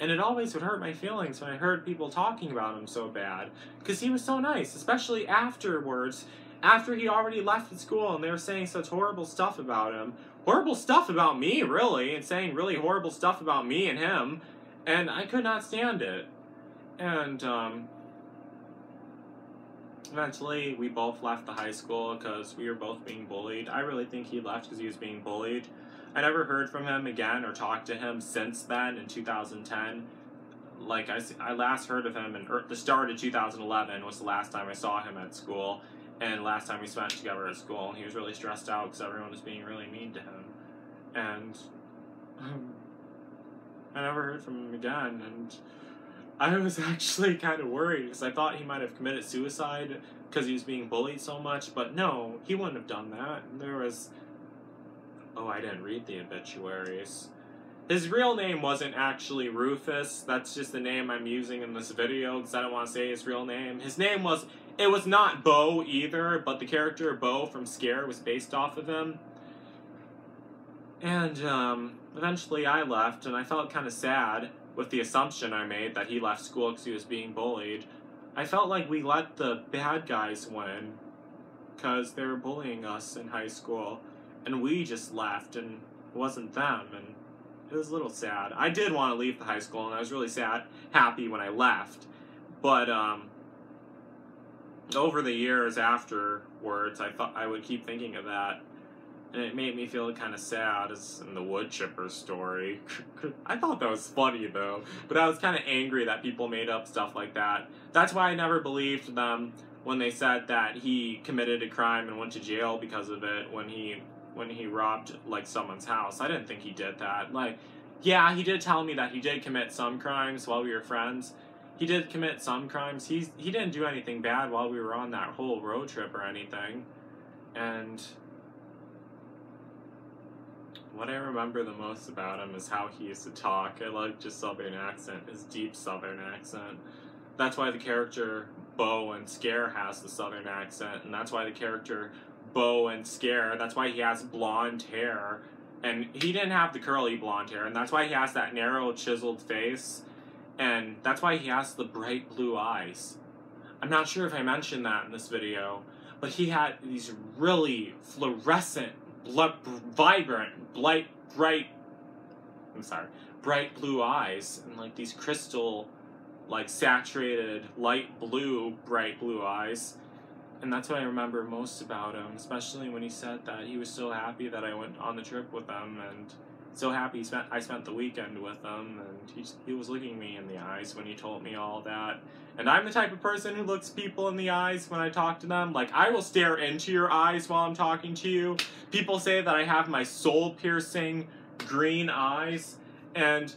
and it always would hurt my feelings when I heard people talking about him so bad, because he was so nice, especially afterwards, after he already left the school, and they were saying such horrible stuff about him, horrible stuff about me, really, and saying really horrible stuff about me and him, and I could not stand it. And eventually we both left the high school because we were both being bullied. I really think he left because he was being bullied. I never heard from him again or talked to him since then in 2010. like, I last heard of him in the start of 2011 was the last time I saw him at school, and last time we spent together at school, and he was really stressed out because everyone was being really mean to him. And I never heard from him again, and I was actually kind of worried because I thought he might have committed suicide because he was being bullied so much, but no, he wouldn't have done that. There was... Oh, I didn't read the obituaries. His real name wasn't actually Rufus. That's just the name I'm using in this video because I don't want to say his real name. His name was... It was not Bo either, but the character Bo from Scare was based off of him. And eventually I left, and I felt kind of sad with the assumption I made that he left school because he was being bullied. I felt like we let the bad guys win because they were bullying us in high school, and we just left, and it wasn't them, and it was a little sad. I did want to leave the high school, and I was really happy when I left, but over the years afterwards, I thought I would keep thinking of that, and it made me feel kind of sad, as in the wood chipper story. I thought that was funny, though, but I was kind of angry that people made up stuff like that. That's why I never believed them when they said that he committed a crime and went to jail because of it when he robbed, like, someone's house. I didn't think he did that. Like, yeah, he did tell me that he did commit some crimes while we were friends. He did commit some crimes. He didn't do anything bad while we were on that whole road trip or anything. And what I remember the most about him is how he used to talk. I liked his southern accent, his deep southern accent. That's why the character Bo in Scare has the southern accent, and that's why the character Bo in Scare, that's why he has blonde hair. And he didn't have the curly blonde hair, and that's why he has that narrow, chiseled face. And that's why he has the bright blue eyes. I'm not sure if I mentioned that in this video, but he had these really fluorescent, vibrant, bright blue eyes, and like these crystal, like saturated, light blue, bright blue eyes. And that's what I remember most about him, especially when he said that he was so happy that I went on the trip with him, and so happy I spent the weekend with him, and he was looking me in the eyes when he told me all that. And I'm the type of person who looks people in the eyes when I talk to them. Like, I will stare into your eyes while I'm talking to you. People say that I have my soul-piercing green eyes, and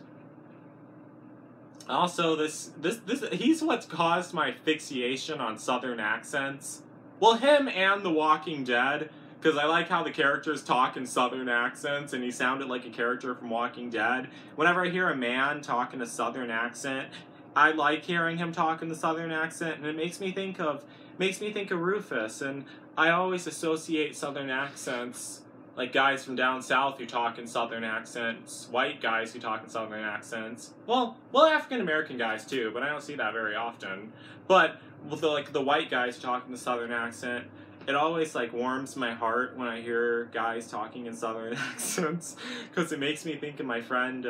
also he's what's caused my fixation on southern accents. Well, him and The Walking Dead, because I like how the characters talk in southern accents, and he sounded like a character from Walking Dead. Whenever I hear a man talk in a southern accent, I like hearing him talk in the southern accent, and it makes me think of Rufus. And I always associate southern accents, like guys from down south who talk in southern accents, white guys who talk in southern accents. Well, African American guys too, but I don't see that very often. But with the white guys who talk in the southern accent, it always, like, warms my heart when I hear guys talking in southern accents, because it makes me think of my friend,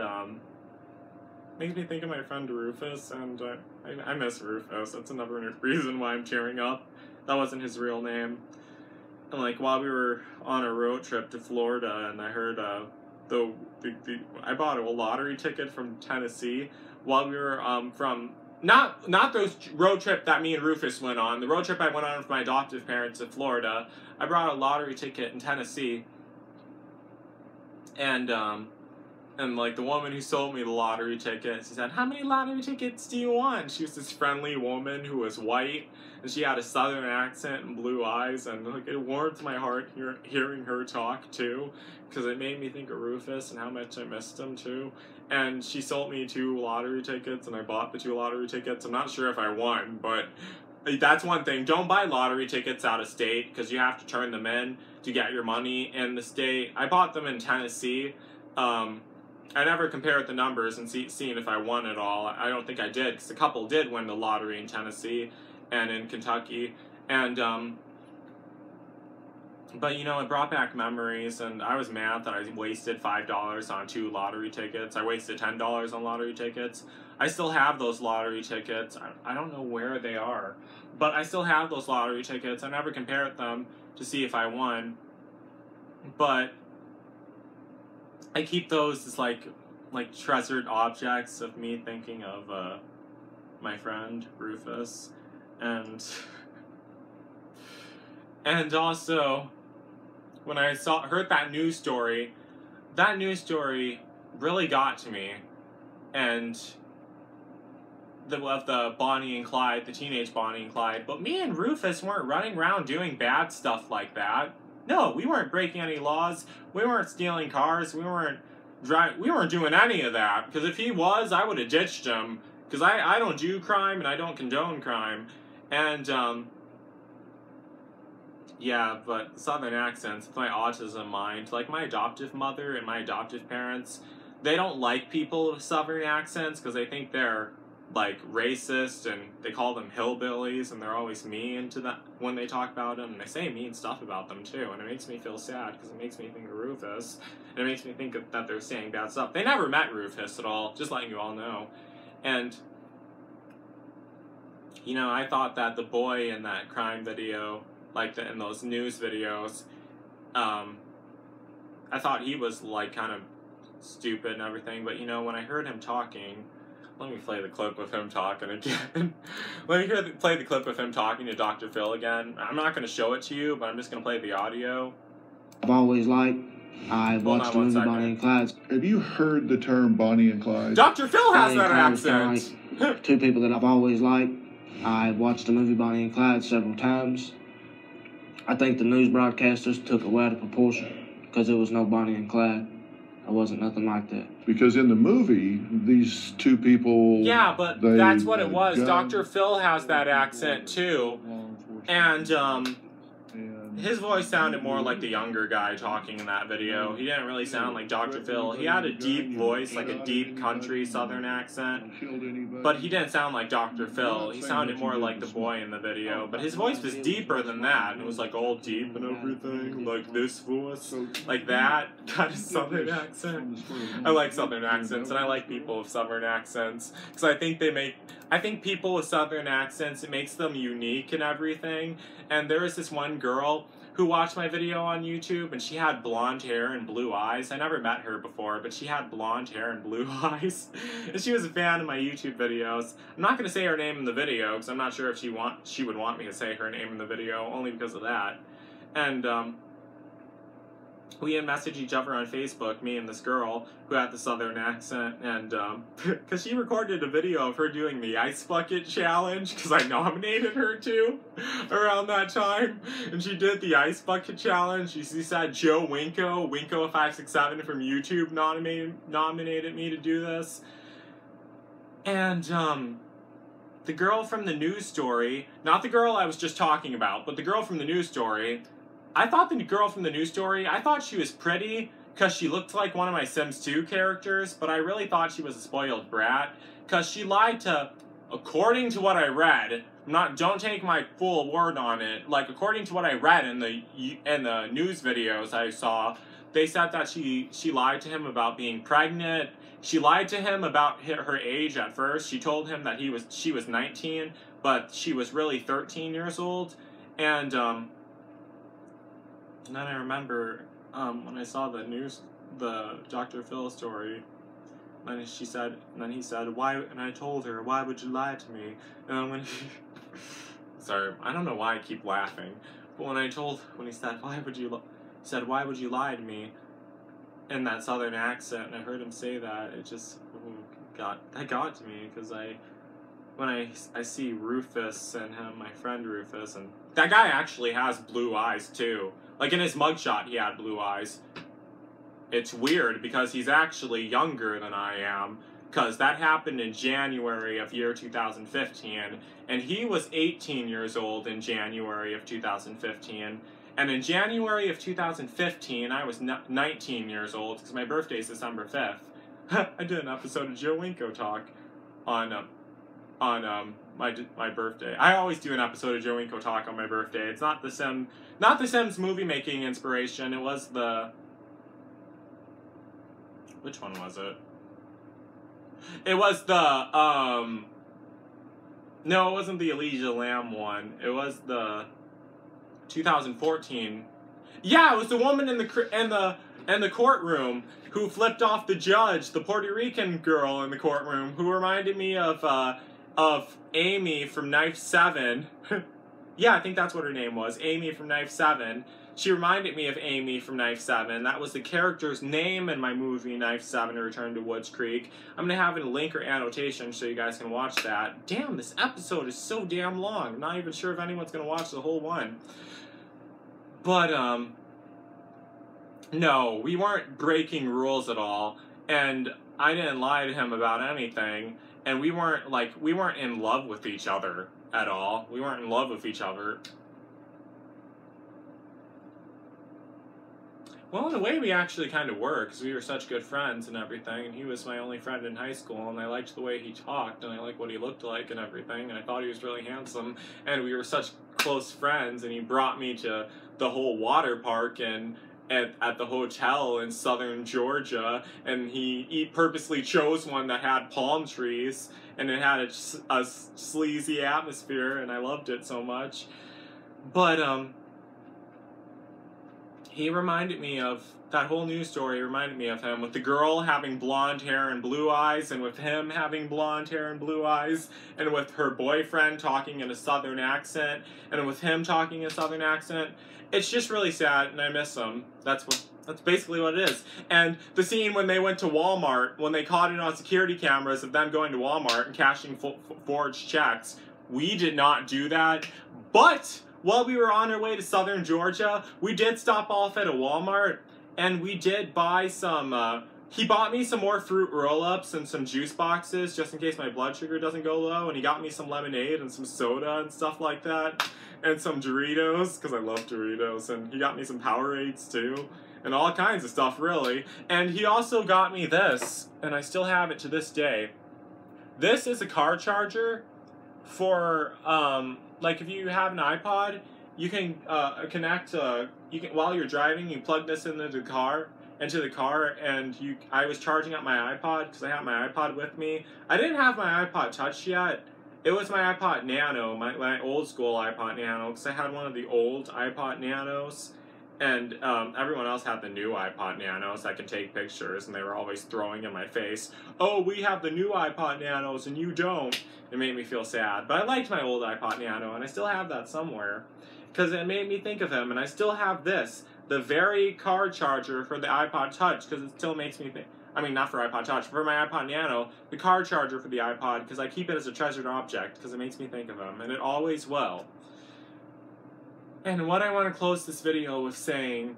Rufus, and I miss Rufus. That's another reason why I'm tearing up. That wasn't his real name. And, like, while we were on a road trip to Florida, and I heard, I bought a lottery ticket from Tennessee while we were, not those road trip that me and Rufus went on. The road trip I went on with my adoptive parents in Florida. I brought a lottery ticket in Tennessee. And like the woman who sold me the lottery ticket, she said, "How many lottery tickets do you want?" She was this friendly woman who was white, and she had a southern accent and blue eyes, and like it warmed my heart hearing her talk too, because it made me think of Rufus and how much I missed him too. And she sold me 2 lottery tickets, and I bought the 2 lottery tickets. I'm not sure if I won, but that's one thing. Don't buy lottery tickets out of state, because you have to turn them in to get your money in the state. I bought them in Tennessee. I never compared the numbers and seen if I won it all. I don't think I did, because a couple did win the lottery in Tennessee and in Kentucky. And, but, you know, it brought back memories, and I was mad that I wasted $5 on 2 lottery tickets. I wasted $10 on lottery tickets. I still have those lottery tickets. I don't know where they are, but I still have those lottery tickets. I never compared them to see if I won, but I keep those as, like, like, treasured objects of me thinking of, my friend, Rufus, and also, when I heard that news story really got to me, and of the Bonnie and Clyde, the teenage Bonnie and Clyde, but me and Rufus weren't running around doing bad stuff like that. No, we weren't breaking any laws, we weren't stealing cars, we weren't doing any of that, because if he was, I would have ditched him, because I don't do crime, and I don't condone crime, and, yeah, but Southern accents, with my autism mind, like my adoptive mother and my adoptive parents, they don't like people with Southern accents, because they think they're, like, racist, and they call them hillbillies, and they're always mean to them when they talk about them, and they say mean stuff about them, too, and it makes me feel sad, because it makes me think of Rufus, and it makes me think that they're saying bad stuff. They never met Rufus at all, just letting you all know, and, you know, I thought that the boy in that crime video, like, in those news videos, I thought he was, like, kind of stupid and everything, but, you know, when I heard him talking, let me play the clip of him talking again. Let me play the clip of him talking to Dr. Phil again. I'm not going to show it to you, but I'm just going to play the audio. I've always liked. I watched the movie Bonnie and Clyde. Have you heard the term Bonnie and Clyde? Dr. Phil has that accent. Like two people that I've always liked. I watched the movie Bonnie and Clyde several times. I think the news broadcasters took it way out of proportion because there was no Bonnie and Clyde. It wasn't nothing like that. Because in the movie, these two people... Yeah, but that's what it was. Dr. Phil has that accent, too. And, his voice sounded more like the younger guy talking in that video. He didn't really sound like Dr. Phil. He had a deep voice, like a deep country southern accent. But he didn't sound like Dr. Phil. He sounded more like the boy in the video. But his voice was deeper than that. It was like all deep and everything. Like this voice. Like that kind of southern accent. I like southern accents, and I like people with southern accents. Because I think people with southern accents, it makes them unique and everything. And there was this one girl who watched my video on YouTube, and she had blonde hair and blue eyes. I never met her before, but she had blonde hair and blue eyes. And she was a fan of my YouTube videos. I'm not going to say her name in the video, because I'm not sure if she would want me to say her name in the video, only because of that. And, we had messaged each other on Facebook, me and this girl who had the southern accent, and, because she recorded a video of her doing the ice bucket challenge, because I nominated her too, around that time, and she did the ice bucket challenge. She said Joe Winko567 from YouTube nominated me to do this, and, the girl from the news story, not the girl I was just talking about, but the girl from the news story, I thought the girl from the news story, I thought she was pretty because she looked like one of my Sims 2 characters, but I really thought she was a spoiled brat because she lied to, according to what I read, don't take my full word on it, like according to what I read in the news videos I saw, they said that she lied to him about being pregnant. She lied to him about her age at first. She told him that she was 19, but she was really 13 years old, and then I remember, when I saw the Dr. Phil story, then he said, why, and I told her, why would you lie to me? And sorry, I don't know why I keep laughing, but when he said, why would you lie to me, in that southern accent, and I heard him say that, it just got to me, because when I see Rufus and him, my friend Rufus, and that guy actually has blue eyes too. Like in his mugshot, he had blue eyes. It's weird because he's actually younger than I am, because that happened in January of year 2015, and he was 18 years old in January of 2015, and in January of 2015, I was 19 years old, because my birthday is December 5th. I did an episode of Joe Winko Talk on my birthday. I always do an episode of Joe Winko Talk on my birthday. It's not the Sims movie making inspiration. It was which one was it? It was no, it wasn't the Elijah Lamb one. It was the 2014. Yeah, it was the woman in in the courtroom who flipped off the judge, the Puerto Rican girl in the courtroom who reminded me of Amy from Knife 7. Yeah, I think that's what her name was, Amy from Knife 7. She reminded me of Amy from Knife 7. That was the character's name in my movie, Knife 7, A Return to Woods Creek. I'm going to have a link or annotation so you guys can watch that. Damn, this episode is so damn long. I'm not even sure if anyone's going to watch the whole one. But, no, we weren't breaking rules at all. And I didn't lie to him about anything. And we weren't in love with each other at all. We weren't in love with each other. Well, in a way, we actually kind of were, because we were such good friends and everything, and he was my only friend in high school, and I liked the way he talked, and I liked what he looked like and everything, and I thought he was really handsome, and we were such close friends, and he brought me to the whole water park and at the hotel in southern Georgia, and he purposely chose one that had palm trees, and it had a sleazy atmosphere, and I loved it so much. But, he reminded me of, that whole news story reminded me of him, with the girl having blonde hair and blue eyes, and with him having blonde hair and blue eyes, and with her boyfriend talking in a southern accent, and with him talking in a southern accent. It's just really sad, and I miss him. That's basically what it is. And the scene when they went to Walmart, when they caught it on security cameras of them going to Walmart and cashing forged checks, we did not do that, but while we were on our way to southern Georgia, we did stop off at a Walmart, and we did buy some, he bought me some more fruit roll-ups and some juice boxes, just in case my blood sugar doesn't go low, and he got me some lemonade and some soda and stuff like that, and some Doritos, because I love Doritos, and he got me some Powerades too, and all kinds of stuff, really. And he also got me this, and I still have it to this day. This is a car charger for, like, if you have an iPod, you can connect. While you're driving, you plug this into the car, and I was charging up my iPod because I had my iPod with me. I didn't have my iPod Touch yet. It was my iPod Nano, my old school iPod Nano, because I had one of the old iPod Nanos, and everyone else had the new iPod Nanos that can take pictures, and they were always throwing in my face, "Oh, we have the new iPod Nanos and you don't." It made me feel sad, but I liked my old iPod Nano, and I still have that somewhere, because it made me think of him, and I still have this, the very car charger for the iPod Touch, because it still makes me think, I mean, not for iPod Touch, for my iPod Nano, the car charger for the iPod, because I keep it as a treasured object, because it makes me think of him, and it always will. And what I want to close this video with saying,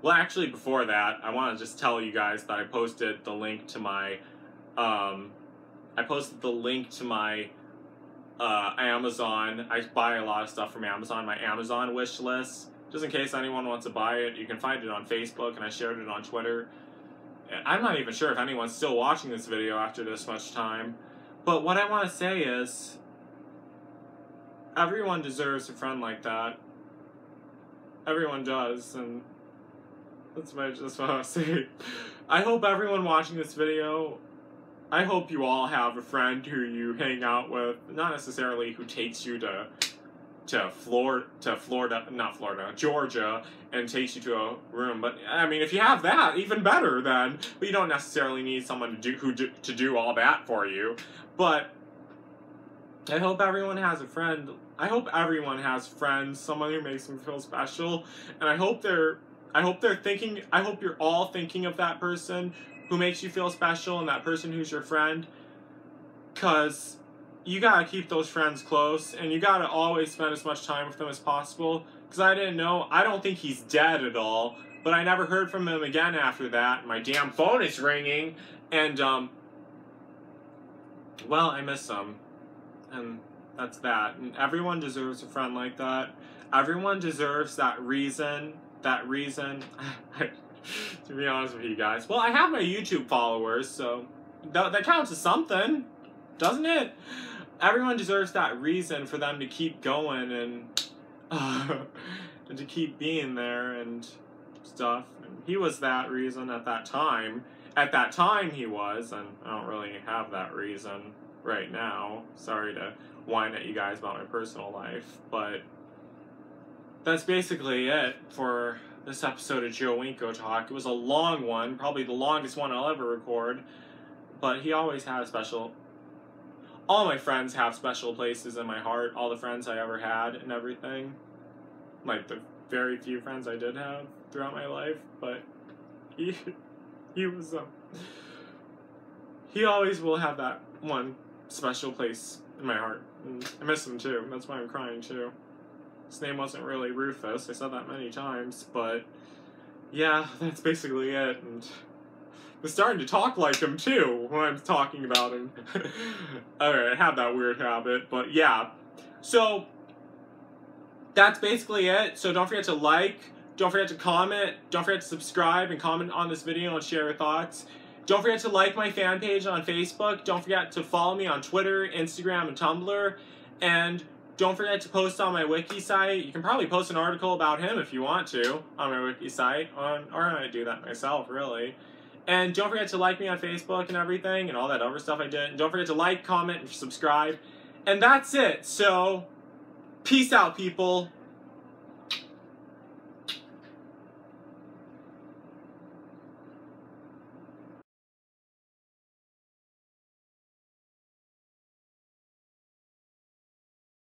well, actually, before that, I want to just tell you guys that I posted the link to my, Amazon. I buy a lot of stuff from Amazon, my Amazon wish list. Just in case anyone wants to buy it, you can find it on Facebook, and I shared it on Twitter. I'm not even sure if anyone's still watching this video after this much time. But what I want to say is, everyone deserves a friend like that. Everyone does, and that's what I just want to say. I hope everyone watching this video, I hope you all have a friend who you hang out with, not necessarily who takes you to Georgia, and takes you to a room. But I mean, if you have that, even better then. But you don't necessarily need someone to do all that for you. But I hope everyone has a friend. I hope everyone has friends, someone who makes them feel special, and I hope you're all thinking of that person who makes you feel special, and that person who's your friend, because you gotta keep those friends close, and you gotta always spend as much time with them as possible, because I don't think he's dead at all, but I never heard from him again after that. My damn phone is ringing, and, well, I miss him, and that's that. And everyone deserves a friend like that. Everyone deserves that reason, to be honest with you guys. Well, I have my YouTube followers, so that counts as something, doesn't it? Everyone deserves that reason for them to keep going and to keep being there and stuff. And he was that reason at that time. At that time he was, and I don't really have that reason right now. Sorry to whine at you guys about my personal life, but that's basically it for this episode of Joe Winko Talk. It was a long one, probably the longest one I'll ever record, but he always had a special... All my friends have special places in my heart, all the friends I ever had and everything. Like, the very few friends I did have throughout my life, but he was, he always will have that one special place in my heart. And I miss him too, that's why I'm crying too. His name wasn't really Rufus, I said that many times, but yeah, that's basically it. And I'm starting to talk like him too when I'm talking about him. Alright, I have that weird habit, but yeah. So, that's basically it. So don't forget to like, don't forget to comment, don't forget to subscribe and comment on this video and share your thoughts. Don't forget to like my fan page on Facebook. Don't forget to follow me on Twitter, Instagram, and Tumblr. And don't forget to post on my wiki site. You can probably post an article about him if you want to on my wiki site. Or I do that myself, really. And don't forget to like me on Facebook and everything and all that other stuff I did. And don't forget to like, comment, and subscribe. And that's it. So, peace out, people.